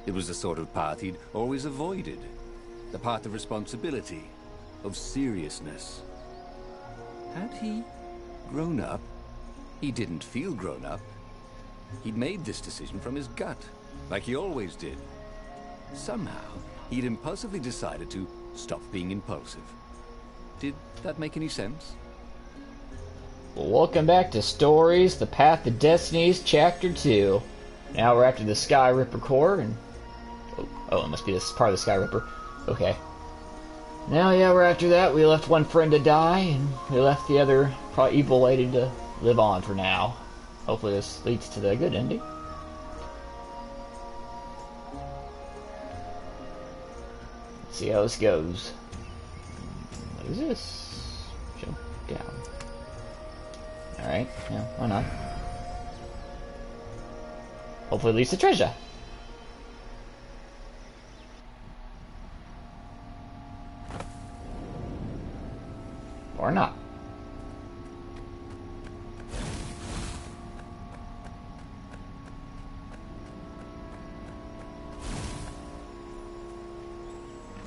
It was the sort of path he'd always avoided. The path of responsibility, of seriousness. Had he grown up? He didn't feel grown up. He'd made this decision from his gut, like he always did. Somehow, he'd impulsively decided to stop being impulsive. Did that make any sense? Well, welcome back to Stories, The Path to Destinies, Chapter 2. Now we're after the Sky Ripper core, and... Oh, it must be this part of the Sky Ripper. Okay. Now, yeah, we're after that. We left one friend to die, and we left the other, probably evil lady, to live on for now. Hopefully this leads to the good ending. Let's see how this goes. What is this? Jump down. Alright, yeah, why not? Hopefully it leads to treasure. Or not.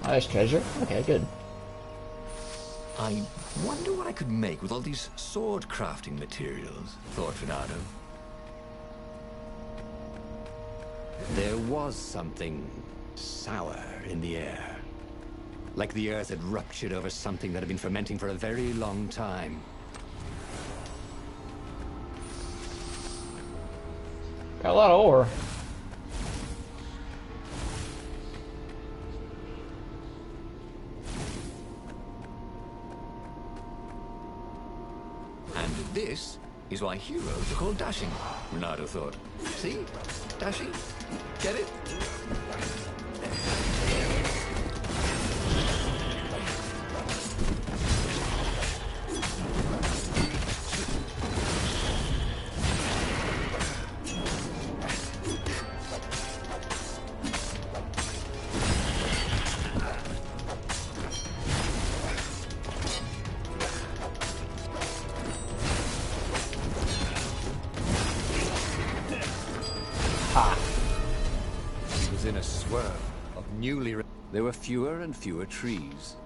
Oh, there's treasure? Okay, good. I wonder what I could make with all these sword crafting materials, thought Renato. There was something sour in the air. Like the earth had ruptured over something that had been fermenting for a very long time. Got a lot of ore. And this is why heroes are called dashing, Renato thought. See? Dashing? Get it? There were fewer and fewer trees.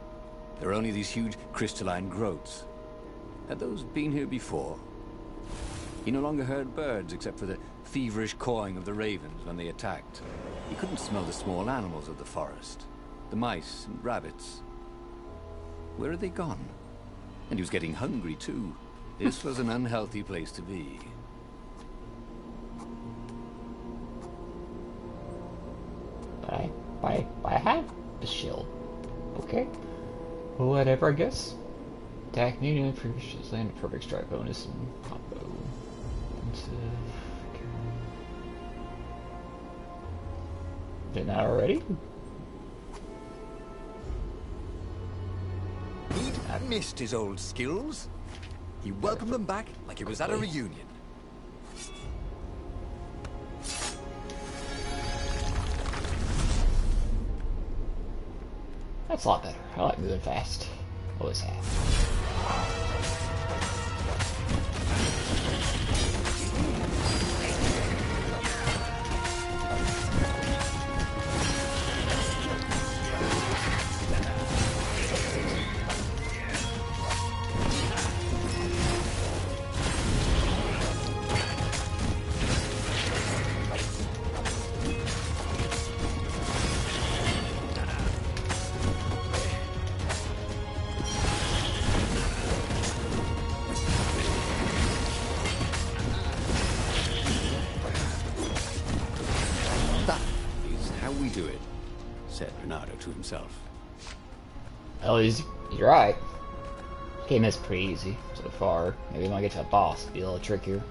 There were only these huge crystalline growths. Had those been here before? He no longer heard birds except for the feverish cawing of the ravens when they attacked. He couldn't smell the small animals of the forest. The mice and rabbits. Where had they gone? And he was getting hungry too. This was an unhealthy place to be. I have the shield. Okay. Whatever, I guess. Attack medium, previous land, perfect strike bonus, and combo. Did that already? He'd missed his old skills. He welcomed them back like it was at a reunion. That's a lot better. I like moving fast. Always have. Well, you're right. Game is pretty easy so far. Maybe when I get to a boss, it'll be a little trickier.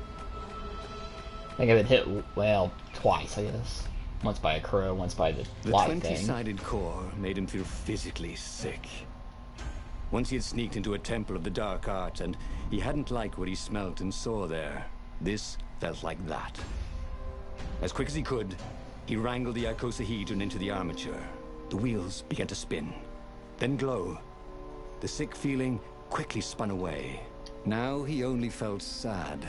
I think I've been hit, well, twice, I guess. Once by a crow, once by the light thing. The 20-sided core made him feel physically sick. Once he had sneaked into a temple of the dark arts, and he hadn't liked what he smelt and saw there. This felt like that. As quick as he could, he wrangled the icosahedron into the armature. The wheels began to spin, then glow. The sick feeling quickly spun away. Now he only felt sad.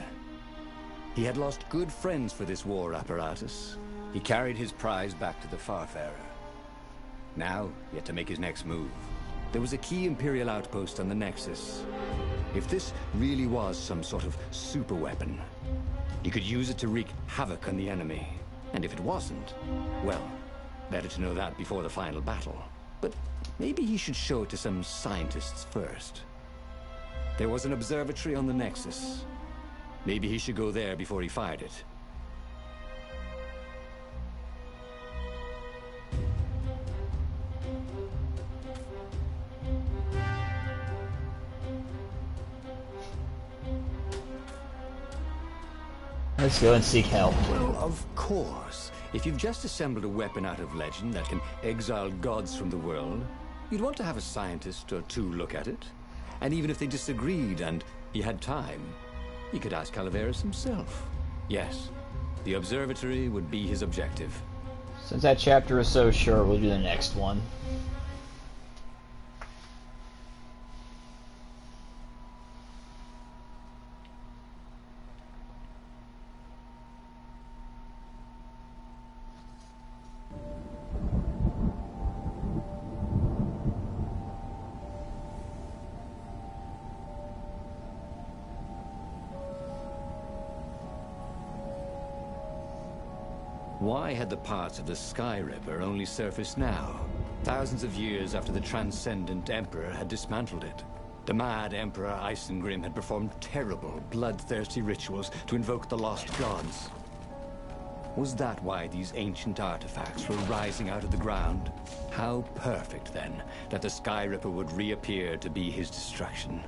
He had lost good friends for this war apparatus. He carried his prize back to the Farfarer. Now, he had to make his next move. There was a key Imperial outpost on the Nexus. If this really was some sort of super weapon, he could use it to wreak havoc on the enemy. And if it wasn't, well, better to know that before the final battle. But maybe he should show it to some scientists first. There was an observatory on the Nexus. Maybe he should go there before he fired it. Let's go and seek help. Well, of course. If you've just assembled a weapon out of legend that can exile gods from the world, you'd want to have a scientist or two look at it. And even if they disagreed and he had time, he could ask Calaveras himself. Yes, the observatory would be his objective. Since that chapter is so short, we'll do the next one. Why had the parts of the Sky Ripper only surfaced now? Thousands of years after the Transcendent Emperor had dismantled it. The mad Emperor Isengrim had performed terrible, bloodthirsty rituals to invoke the lost gods. Was that why these ancient artifacts were rising out of the ground? How perfect, then, that the Sky Ripper would reappear to be his destruction.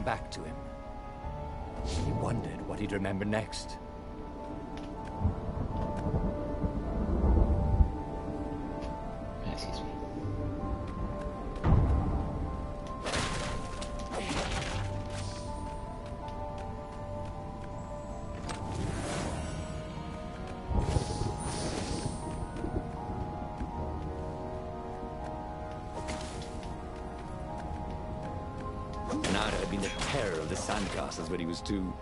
Back to him. He wondered what he'd remember next. Excuse me. Nara had been the terror of the sandcastles when he was 2.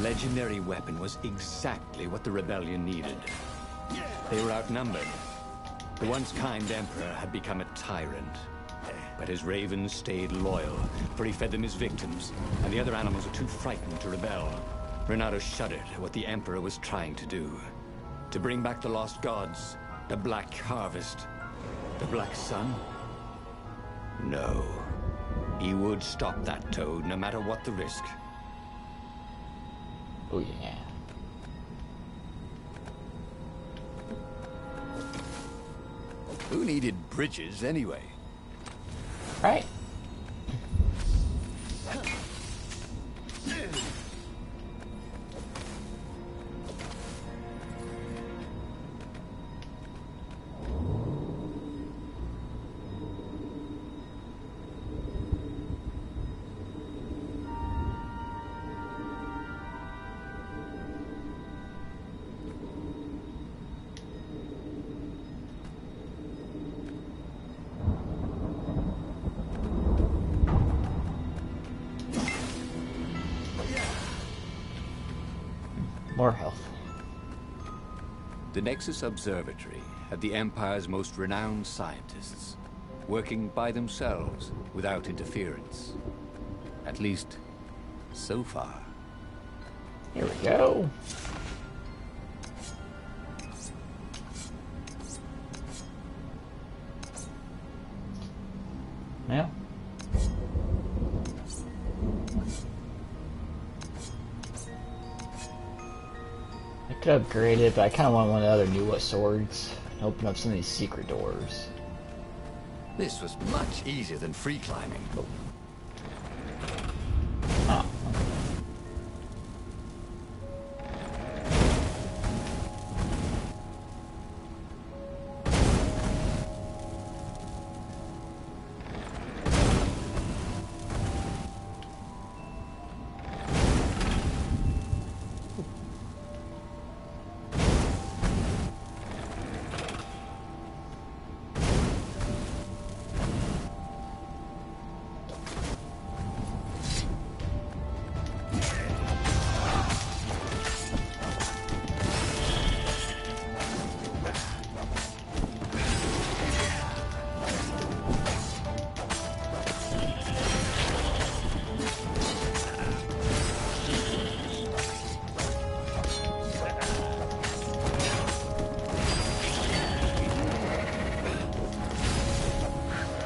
Legendary weapon was exactly what the rebellion needed. They were outnumbered. The once kind emperor had become a tyrant. But his ravens stayed loyal, for he fed them his victims, and the other animals were too frightened to rebel. Renato shuddered at what the emperor was trying to do. To bring back the lost gods, the Black Harvest, the Black Sun? No. He would stop that toad, no matter what the risk. Oh yeah. Who needed bridges anyway? Right. More health. The Nexus Observatory had the Empire's most renowned scientists. working by themselves without interference. At least, so far. Here we go. Yeah. I could upgrade it, but I kind of want one of the other Nuwa swords and open up some of these secret doors. This was much easier than free climbing.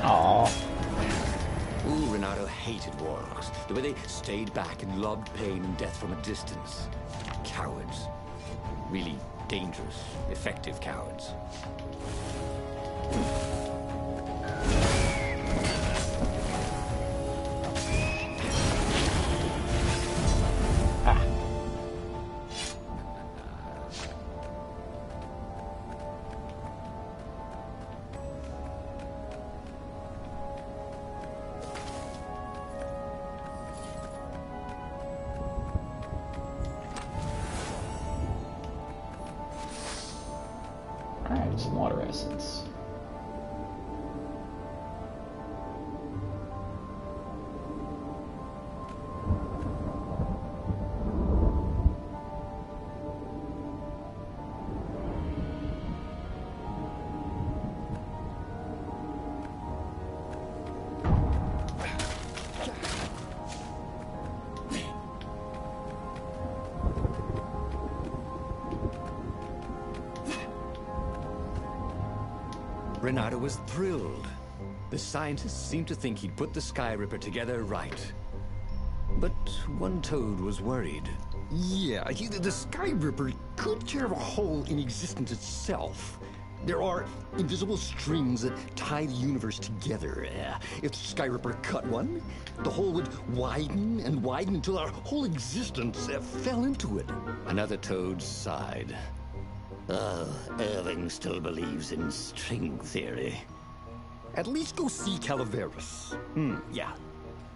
Oh. Ooh, Renato hated warlocks. The way they stayed back and lobbed pain and death from a distance. Cowards. Really dangerous, effective cowards. Alright, some water essence. Renato was thrilled. The scientists seemed to think he'd put the Sky Ripper together right. But one toad was worried. Yeah, the Sky Ripper could carve a hole in existence itself. There are invisible strings that tie the universe together. If the Sky Ripper cut one, the hole would widen and widen until our whole existence fell into it. Another toad sighed. Irving still believes in string theory. At least go see Calaveras. Yeah,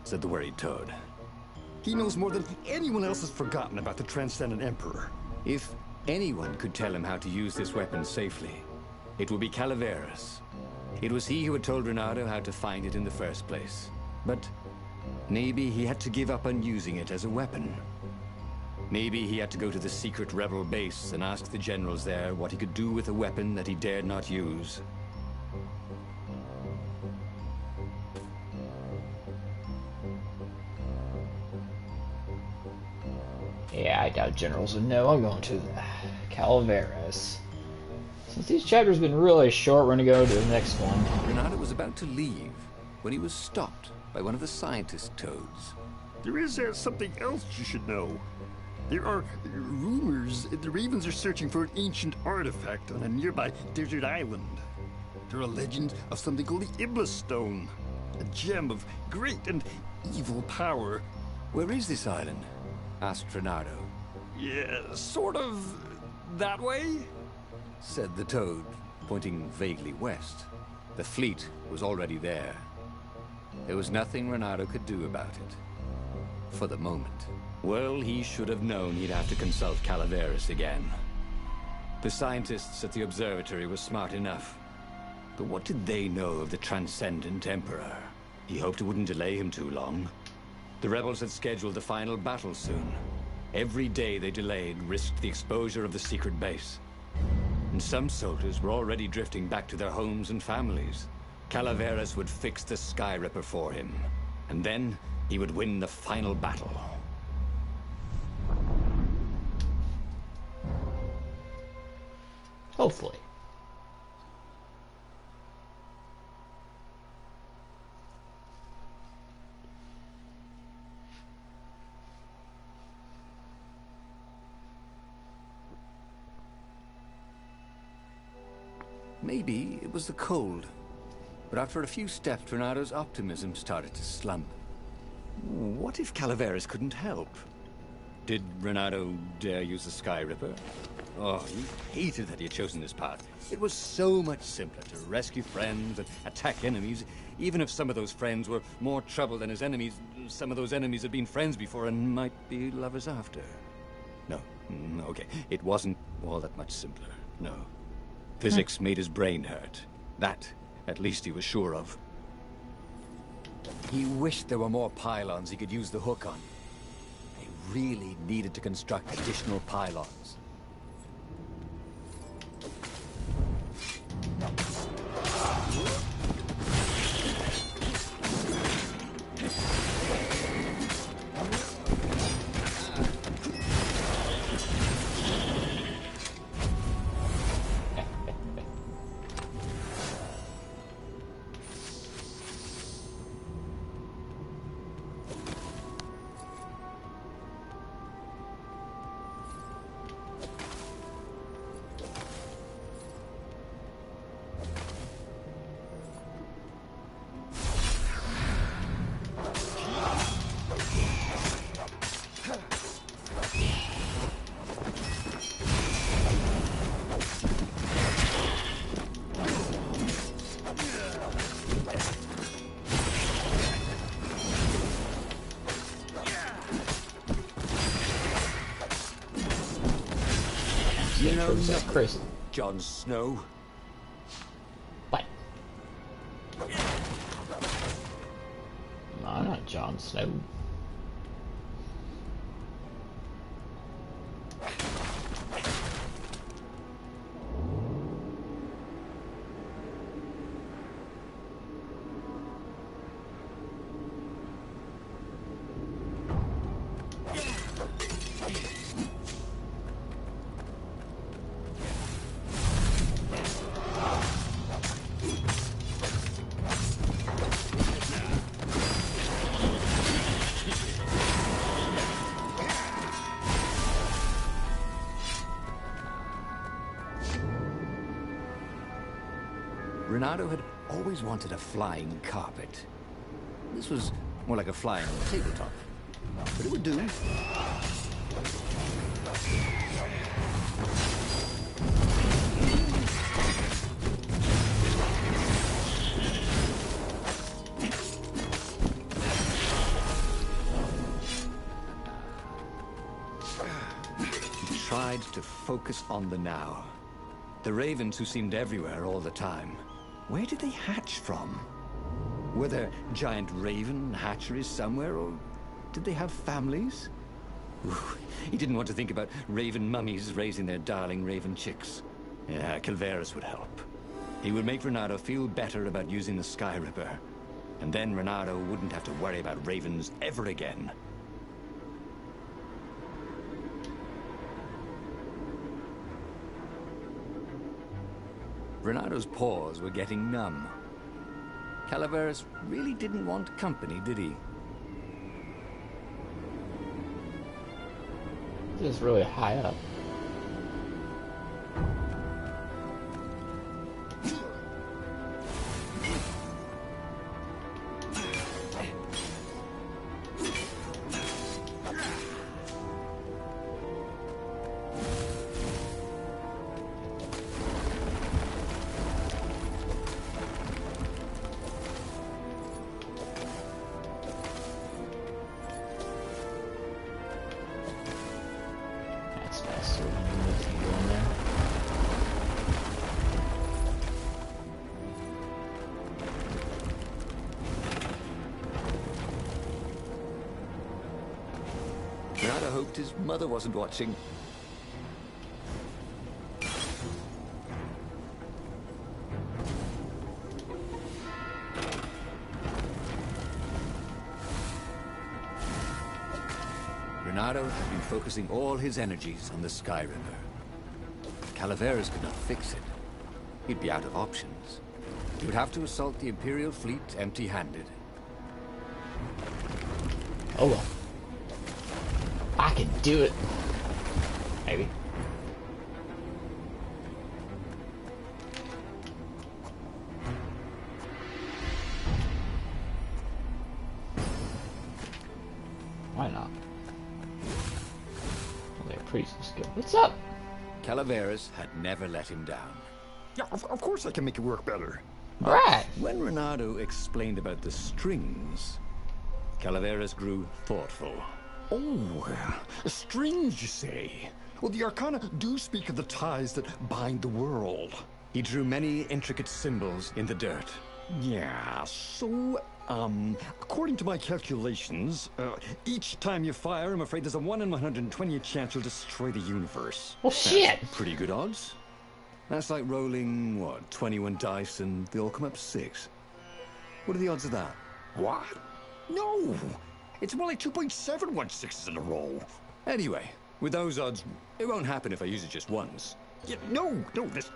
said the worried toad. He knows more than anyone else has forgotten about the Transcendent Emperor. If anyone could tell him how to use this weapon safely, it would be Calaveras. It was he who had told Renato how to find it in the first place. But maybe he had to give up on using it as a weapon. Maybe he had to go to the secret rebel base and ask the generals there what he could do with a weapon that he dared not use. Yeah, I doubt generals would know. I'm going to Calaveras. Since these chapters have been really short, we're going to go to the next one. Renato was about to leave when he was stopped by one of the scientist toads. There is something else you should know. There are rumors the Ravens are searching for an ancient artifact on a nearby desert island. There are legends of something called the Iblis Stone, a gem of great and evil power. Where is this island? Asked Renato. Yeah, sort of that way? Said the toad, pointing vaguely west. The fleet was already there. There was nothing Renato could do about it. For the moment. Well, he should have known he'd have to consult Calaveras again. The scientists at the observatory were smart enough. But what did they know of the Transcendent Emperor? He hoped it wouldn't delay him too long. The rebels had scheduled the final battle soon. Every day they delayed risked the exposure of the secret base. And some soldiers were already drifting back to their homes and families. Calaveras would fix the Sky Ripper for him, and then he would win the final battle. Hopefully. Maybe it was the cold, but after a few steps, Renado's optimism started to slump. What if Calaveras couldn't help? Did Renato dare use the Sky Ripper? Oh, he hated that he had chosen this path. It was so much simpler to rescue friends and attack enemies. Even if some of those friends were more trouble than his enemies, some of those enemies had been friends before and might be lovers after. No, okay, it wasn't all that much simpler, no. Physics made his brain hurt. That, at least, he was sure of. He wished there were more pylons he could use the hook on. They really needed to construct additional pylons. You know nothing, crazy. Jon Snow. What? No, I'm not Jon Snow. Renato had always wanted a flying carpet. This was more like a flying tabletop, but it would do. He tried to focus on the now. The ravens who seemed everywhere all the time. Where did they hatch from? Were there giant raven hatcheries somewhere, or did they have families? Ooh, he didn't want to think about raven mummies raising their darling raven chicks. Yeah, Calaveras would help. He would make Renato feel better about using the Sky Ripper. And then Renato wouldn't have to worry about ravens ever again. Renato's paws were getting numb. Calaveras really didn't want company, did he? This is really high up. Renato hoped his mother wasn't watching. Renato had been focusing all his energies on the Sky Ripper. Calaveras could not fix it. He'd be out of options. He would have to assault the Imperial fleet empty-handed. Oh well. I can do it. Maybe. Why not? Well, they're pretty skilled. What's up? Calaveras had never let him down. Yeah, of course I can make it work better. Alright. When Renato explained about the strings, Calaveras grew thoughtful. Oh, strings, you say? Well, the Arcana do speak of the ties that bind the world. He drew many intricate symbols in the dirt. Yeah, so, according to my calculations, each time you fire, I'm afraid there's a 1 in 120 chance you'll destroy the universe. Well, shit. Pretty good odds. That's like rolling, what, 21 dice and they all come up 6. What are the odds of that? What? No! It's more like 2.716s in a row. Anyway, with those odds, it won't happen if I use it just once. Yeah, no, that's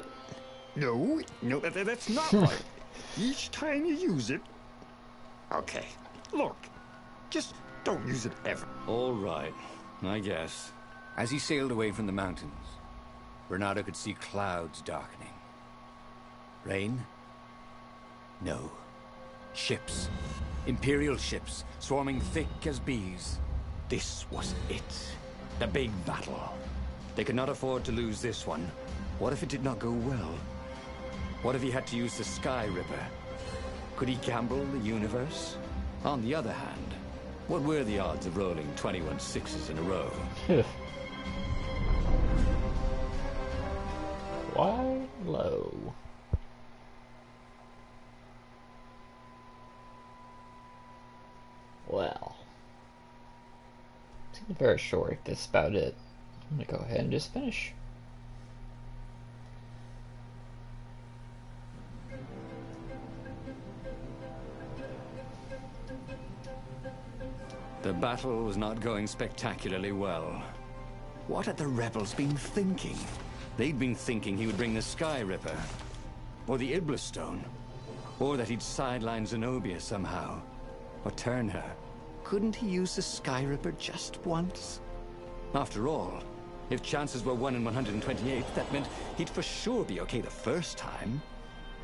not right. Each time you use it... Okay, look, just don't use it ever. All right, I guess. As he sailed away from the mountains, Renato could see clouds darkening. Rain? No. Ships. Imperial ships, swarming thick as bees. This was it. The big battle. They could not afford to lose this one. What if it did not go well? What if he had to use the Sky Ripper? Could he gamble the universe? On the other hand, what were the odds of rolling 21 sixes in a row? Why low? Well, it's very short. That's about it. I'm gonna go ahead and just finish. The battle was not going spectacularly well. What had the rebels been thinking? They'd been thinking he would bring the Sky Ripper, or the Iblis Stone, or that he'd sideline Zenobia somehow, or turn her. Couldn't he use the Sky Ripper just once? After all, if chances were 1 in 128, that meant he'd for sure be okay the first time.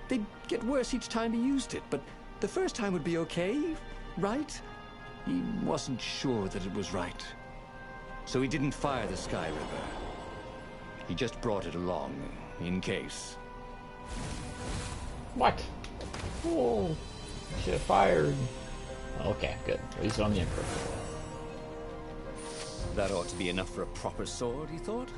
They'd get worse each time he used it, but the first time would be okay, right? He wasn't sure that it was right. So he didn't fire the Sky Ripper. He just brought it along, in case. What? Oh, should have fired. Okay, good. At least on the Emperor. That ought to be enough for a proper sword, he thought.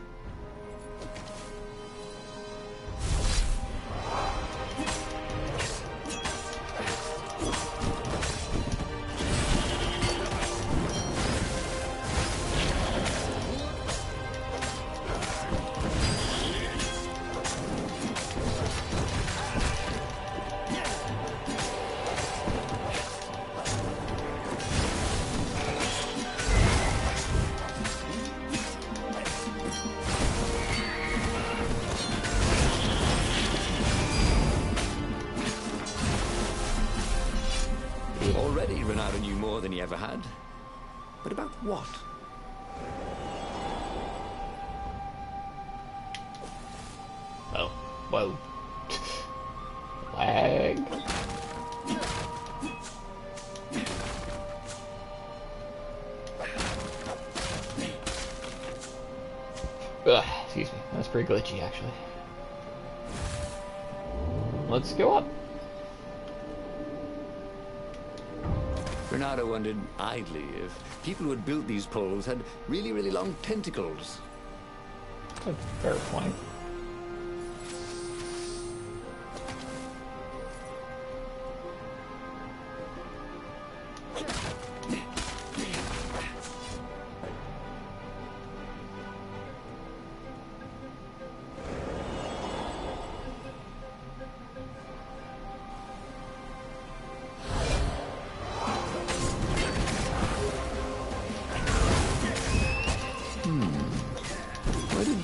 Already, Renato knew more than he ever had. But about what? Oh, whoa. Lag. Ugh, excuse me. That's pretty glitchy, actually. Let's go up. Renato wondered idly if people who had built these poles had really, really long tentacles. A fair point.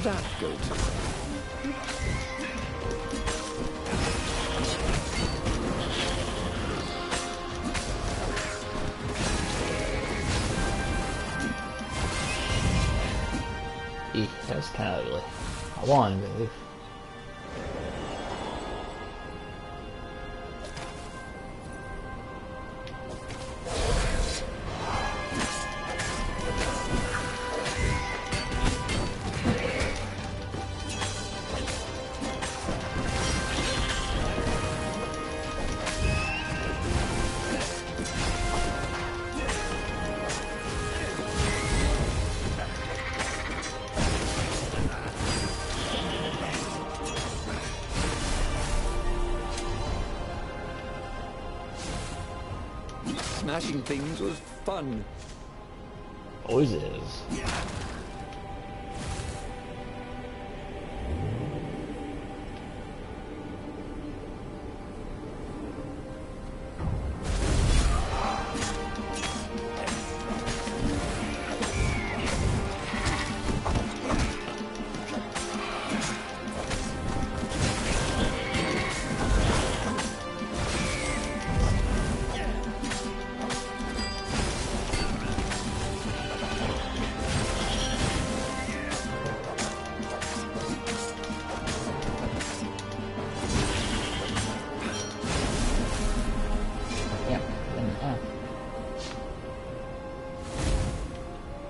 that go to? Eek, that's kind of ugly. I want to move. Smashing things was fun. Always is.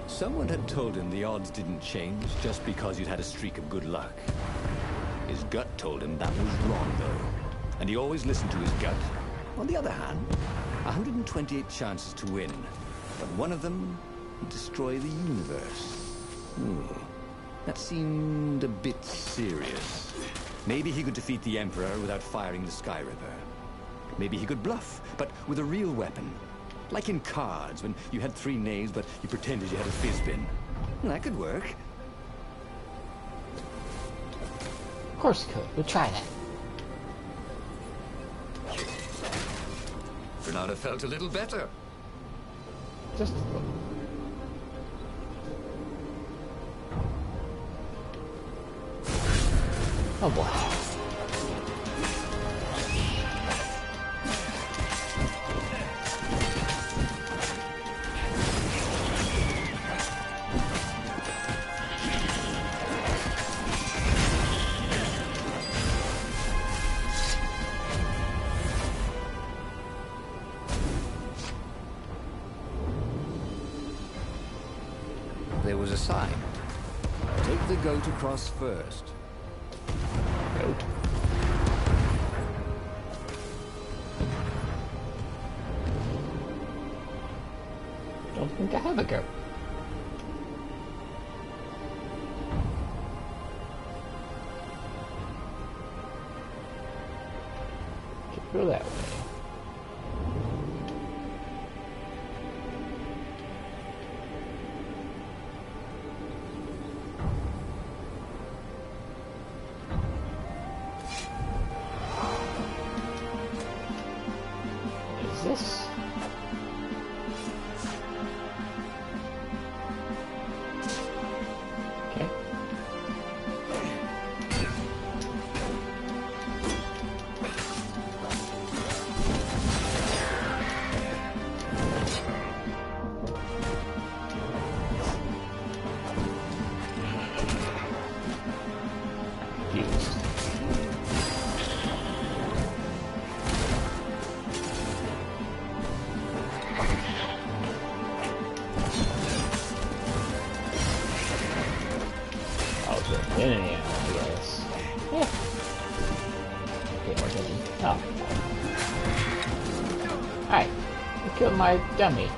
Someone had told him the odds didn't change just because you'd had a streak of good luck. His gut told him that was wrong, though. And he always listened to his gut. On the other hand, 128 chances to win. But one of them would destroy the universe. That seemed a bit serious. Maybe he could defeat the Emperor without firing the Sky Ripper. Maybe he could bluff, but with a real weapon. Like in cards, when you had 3 knaves, but you pretended you had a fizz-bin. That could work. Of course it could. We'll try that. Bernardo felt a little better. Just... oh boy. There was a sign. Take the goat across first. Goat. Don't think I have a goat. Should go that way. This? Okay. Confused. In and out, I guess. Yeah. Pay more attention. Oh. Alright. You killed my dummy.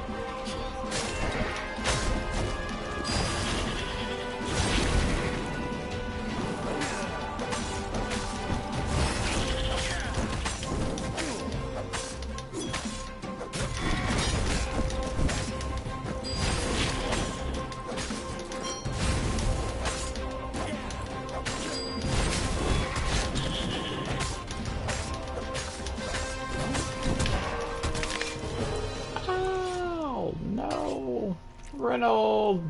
Reynolds!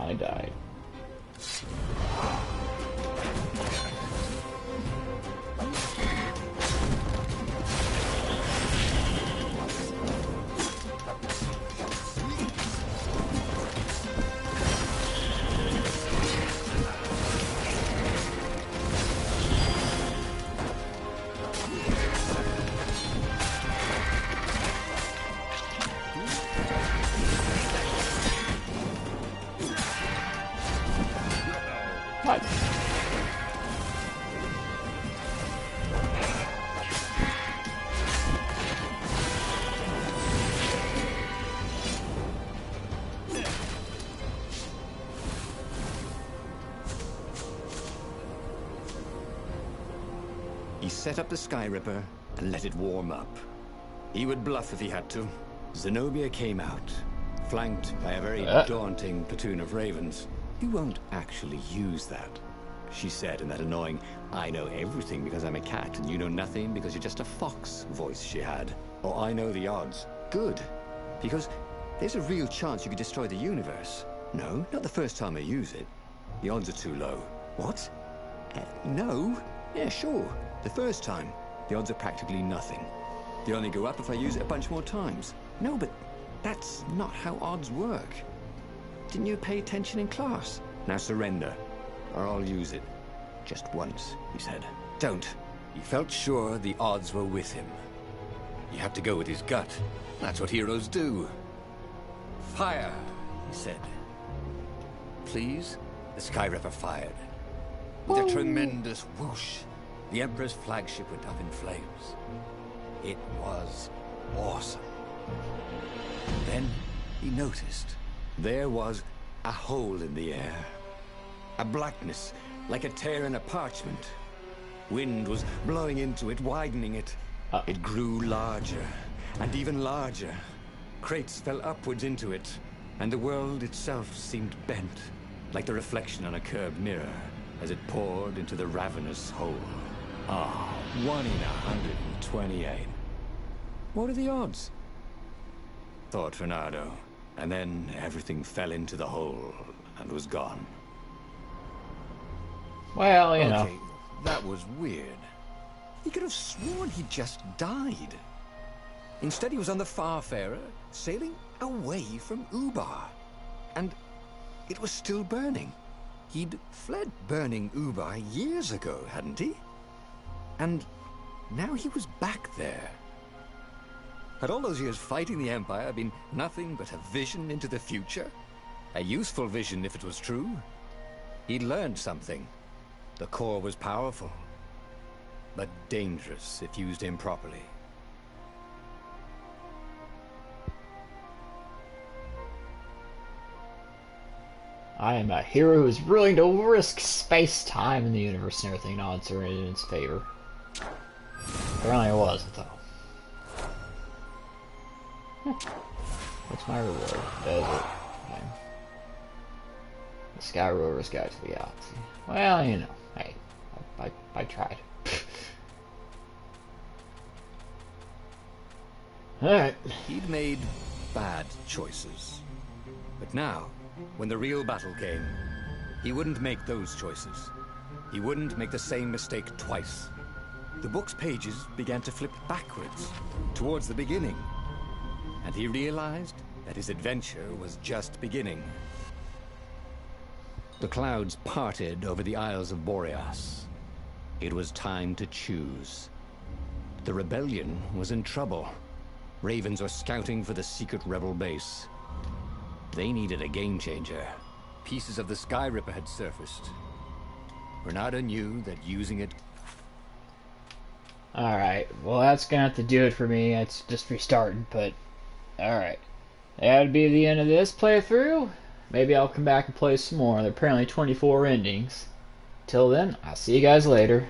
finally died. What? He set up the Sky Ripper and let it warm up. He would bluff if he had to. Zenobia came out, flanked by a very daunting platoon of ravens. You won't actually use that, she said in that annoying, I know everything because I'm a cat and you know nothing because you're just a fox voice she had. Or I know the odds. Good. Because there's a real chance you could destroy the universe. No, not the first time I use it. The odds are too low. What? No? Yeah, sure. The first time, the odds are practically nothing. They only go up if I use it a bunch more times. No, but that's not how odds work. Didn't you pay attention in class? Now surrender, or I'll use it. Just once, he said. Don't. He felt sure the odds were with him. He had to go with his gut. That's what heroes do. Fire, he said. Please? The Sky Ripper fired. With a tremendous whoosh, the Emperor's flagship went up in flames. It was awesome. Then he noticed there was a hole in the air. A blackness, like a tear in a parchment. Wind was blowing into it, widening it. It grew larger, and even larger. Crates fell upwards into it, and the world itself seemed bent, like the reflection on a curved mirror, as it poured into the ravenous hole. 1 in 128. What are the odds? Thought Fernando. And then everything fell into the hole and was gone. Well, you know. Okay, that was weird. He could have sworn he just died. Instead, he was on the Farfarer, sailing away from Ubar. And it was still burning. He'd fled burning Ubar years ago, hadn't he? And now he was back there. Had all those years fighting the Empire been nothing but a vision into the future? A useful vision if it was true. He'd learned something. The core was powerful, but dangerous if used improperly. I am a hero who's willing to risk space-time in the universe and everything. Odds are in its favor. Apparently it wasn't, though. What's my reward? Desert. Okay. The Sky Rover's Guide to the Galaxy. Well, you know, hey, I tried. Alright. He'd made bad choices. But now, when the real battle came, he wouldn't make those choices. He wouldn't make the same mistake twice. The book's pages began to flip backwards, towards the beginning. And he realized that his adventure was just beginning. The clouds parted over the Isles of Boreas. It was time to choose. The rebellion was in trouble. Ravens were scouting for the secret rebel base. They needed a game changer. pieces of the Sky Ripper had surfaced. Renata knew that using it... Alright, well that's gonna have to do it for me. It's just restarting, but... Alright. That'd be the end of this playthrough. Maybe I'll come back and play some more. There are apparently 24 endings. Till then, I'll see you guys later.